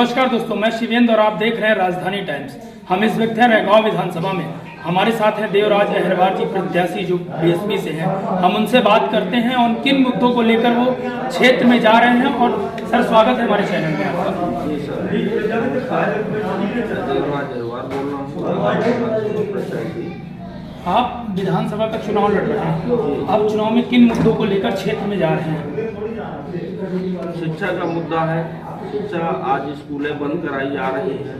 नमस्कार दोस्तों, मैं शिवेंद्र और आप देख रहे हैं राजधानी टाइम्स। हम इस वक्त हैं रैगांव विधानसभा में। हमारे साथ हैं देवराज अहिरवार जी, प्रत्याशी जो बीएसपी से हैं। हम उनसे बात करते हैं और किन मुद्दों को लेकर वो क्षेत्र में जा रहे हैं। और सर, स्वागत है हमारे चैनल में आपका। आप विधानसभा का चुनाव लड़ रहे हैं, आप चुनाव में किन मुद्दों को लेकर क्षेत्र में जा रहे हैं? शिक्षा का मुद्दा है। शिक्षा आज स्कूलें बंद कराई जा रही हैं।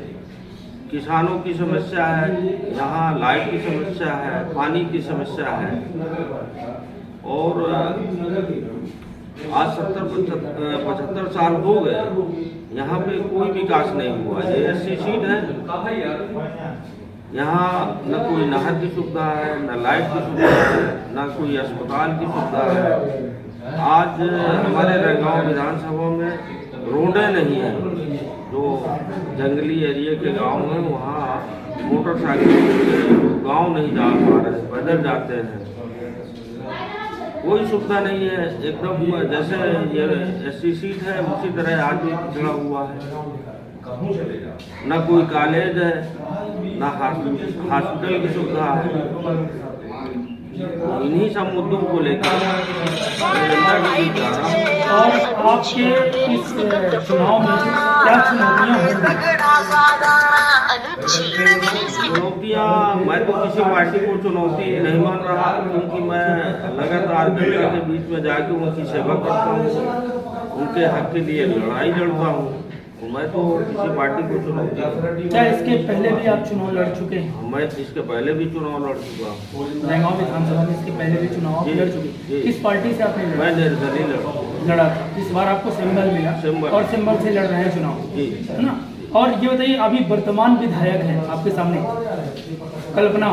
किसानों की समस्या है, यहाँ लाइट की समस्या है, पानी की समस्या है। और आज 70-75 साल हो गए, यहाँ पे कोई विकास नहीं हुआ। ये ऐसी सीट है, यहाँ न कोई नहर की सुविधा है, न लाइट की सुविधा है, न कोई अस्पताल की सुविधा है। आज हमारे रैगांव विधानसभा में रोडें नहीं हैं। जो जंगली एरिया के गांव हैं, वहाँ मोटरसाइकिल से गांव नहीं जा पा रहे, पैदल जाते हैं। कोई सुविधा नहीं है। एकदम जैसे ये ऐसी सीट है, उसी तरह आज भी पिछड़ा हुआ है। न कोई कॉलेज है, न हॉस्पिटल की सुविधा है। इन्हीं सब मुद्दों को लेकर जनता के बीच जा रहा हूं। और आपके इस चुनाव में क्या चुनौतियां होंगी? चुनौतियाँ, मैं तो किसी पार्टी को चुनौती नहीं मान रहा, क्योंकि मैं लगातार जनता के बीच में जाके उनकी सेवा करता हूँ, उनके हक के लिए लड़ाई लड़ता हूँ। मैं तो किसी पार्टी को चुनौती। क्या इसके पहले भी आप चुनाव लड़ चुके हैं? मैं इसके पहले भी चुनाव लड़ चुका हूँ। रैगांव विधानसभा में इसके पहले भी चुनाव लड़ चुके। किस पार्टी से आपने मैं निर्दलीय लड़ा था? इस बार आपको सिंबल मिला और सिंबल से लड़ रहे हैं चुनाव, है ना? और ये बताइए, अभी वर्तमान विधायक हैं आपके सामने, कल्पना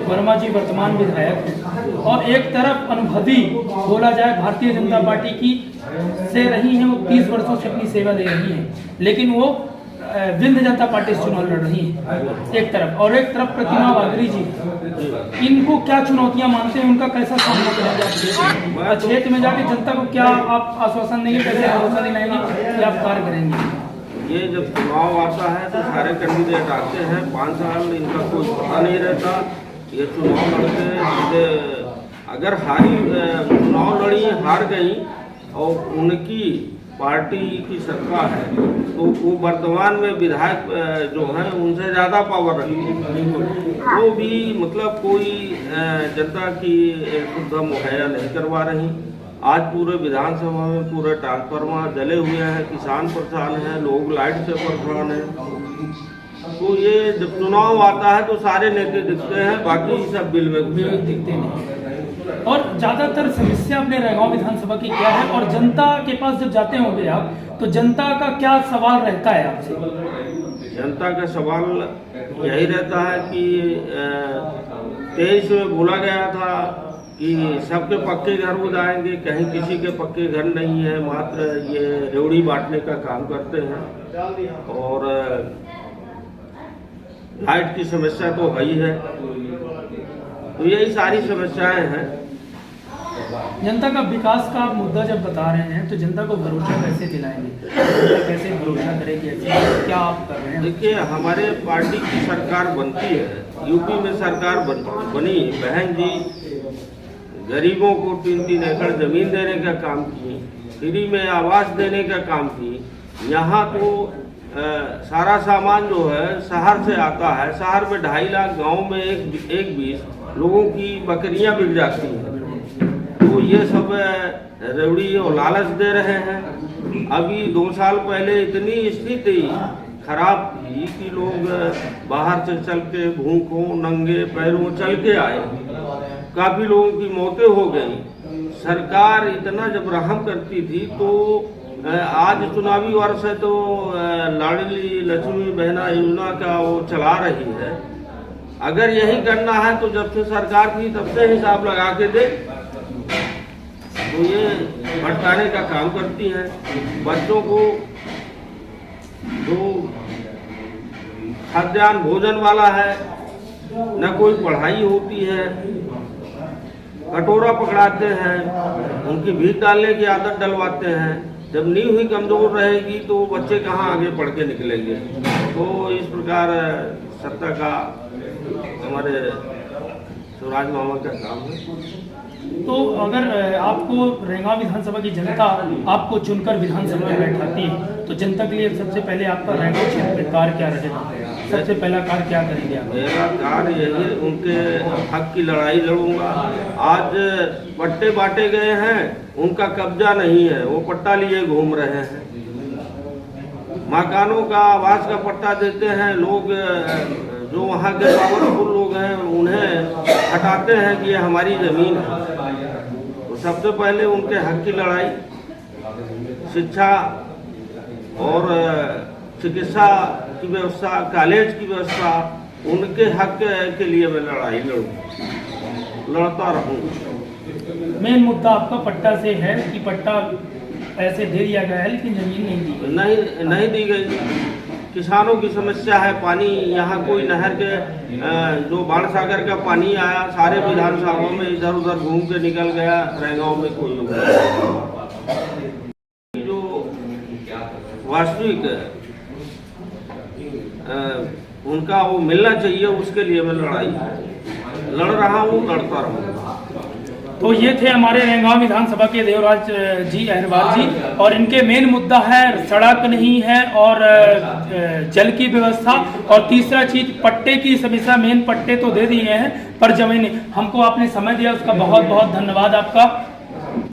वर्मा जी वर्तमान विधायक हैं, और एक तरफ अनुभवी बोला जाए भारतीय जनता पार्टी की से रही हैं, वो 30 वर्षों से अपनी सेवा दे रही हैं, लेकिन वो विंध्य जनता पार्टी से चुनाव लड़ रही हैं एक तरफ, और एक तरफ प्रतिमा वागरी जी। इनको क्या चुनौतियां मानते हैं, उनका कैसा सामना करेंगे? क्षेत्र में जाके जनता को क्या आप आश्वासन देंगे, कैसे भरोसा दिलाएंगे कि आप कार्य करेंगे? ये जब चुनाव आता है तो सारे कैंडिडेट आते हैं, 5 साल इनका कोई पता नहीं रहता। ये चुनाव लड़ते, अगर चुनाव लड़ी हार गई और उनकी पार्टी की सरकार है, तो वो वर्तमान में विधायक जो हैं उनसे ज़्यादा पावर रखती है। वो भी मतलब कोई जनता की सुविधा मुहैया नहीं करवा रही। आज पूरे विधानसभा में पूरे ट्रांसफार्मर जले हुए हैं, किसान परेशान हैं, लोग लाइट से परेशान हैं। तो ये जब चुनाव आता है तो सारे नेता दिखते हैं, बाकी सब बिल में दिखते नहीं। और ज्यादातर समस्या अपने रैगांव विधानसभा की क्या है, और जनता के पास जब जाते होंगे आप, तो जनता का क्या सवाल रहता है आपसे? जनता का सवाल यही रहता है कि 23 में बोला गया था कि सबके पक्के घर हो जाएंगे, कहीं किसी के पक्के घर नहीं है, मात्र ये रेवड़ी बांटने का काम करते हैं। और लाइट की समस्या तो है ही है। तो यही सारी समस्याएं हैं। जनता का विकास का आप मुद्दा जब बता रहे हैं, तो जनता को भरोसा कैसे दिलाएंगे, जनता कैसे भरोसा करेगी? क्या आप कर रहे हैं? देखिए, हमारे पार्टी की सरकार बनती है, यूपी में सरकार बनी, बहन जी गरीबों को 3-3 एकड़ जमीन देने का काम की, फ्री में आवास देने का काम की। यहाँ तो सारा सामान जो है शहर से आता है। शहर में 2.5 लाख, गांव में एक 20 लोगों की बकरियां बिक जाती हैं। तो ये सब रेवड़ी और लालच दे रहे हैं। अभी 2 साल पहले इतनी स्थिति खराब थी कि लोग बाहर से चल के भूखों नंगे पैरों चल के आए, काफी लोगों की मौतें हो गई। सरकार इतना जब रहम करती थी, तो आज चुनावी वर्ष है तो लाडली लक्ष्मी बहना योजना का वो चला रही है। अगर यही करना है तो जब से सरकार थी तब से हिसाब लगा के दे। तो ये भटकाने का काम करती हैं। बच्चों को जो खाद्यान्न भोजन वाला है, न कोई पढ़ाई होती है, कटोरा पकड़ाते हैं, उनकी भीख डालने की आदत डलवाते हैं। जब नींव ही कमजोर रहेगी तो बच्चे कहाँ आगे पढ़ के निकलेंगे। तो इस प्रकार सत्ता का हमारे शिवराज मामा का काम है। तो अगर आपको रेंगांव विधानसभा की जनता आपको चुनकर विधानसभा में बैठाती है तो जनता के लिए सबसे पहले आपका रेंगांव क्षेत्र में कार्य क्या रहेगा? सबसे पहला कार्य क्या करेंगे आप? मेरा कार्य यही, उनके हक की लड़ाई लड़ूंगा। आज पट्टे बांटे गए हैं, उनका कब्जा नहीं है, वो पट्टा लिए घूम रहे हैं। मकानों का आवास का पट्टा देते हैं लोग, जो वहाँ के पावरफुल लोग हैं उन्हें हटाते हैं कि ये हमारी जमीन है। तो सबसे पहले उनके हक की लड़ाई, शिक्षा और चिकित्सा की व्यवस्था, कॉलेज की व्यवस्था, उनके हक के लिए मैं लड़ाई लड़ता रहूँगा। मेन मुद्दा आपका पट्टा से है कि पट्टा ऐसे दे दिया गया है लेकिन जमीन नहीं दी गई? नहीं दी गई। किसानों की समस्या है, पानी यहाँ कोई नहर के जो बाण सागर का पानी आया सारे विधानसभाओं में इधर उधर घूम के निकल गया, रेंगांव में कोई जो वास्तविक उनका वो मिलना चाहिए, उसके लिए मैं लड़ाई लड़ रहा हूँ, लड़ता रहूँगा। तो ये थे हमारे रेंगांव विधानसभा के देवराज जी अहरवाल जी, और इनके मेन मुद्दा है सड़क नहीं है और जल की व्यवस्था, और तीसरा चीज पट्टे की समस्या। मेन पट्टे तो दे दिए हैं पर जमीन, हमको आपने समय दिया उसका बहुत बहुत धन्यवाद आपका।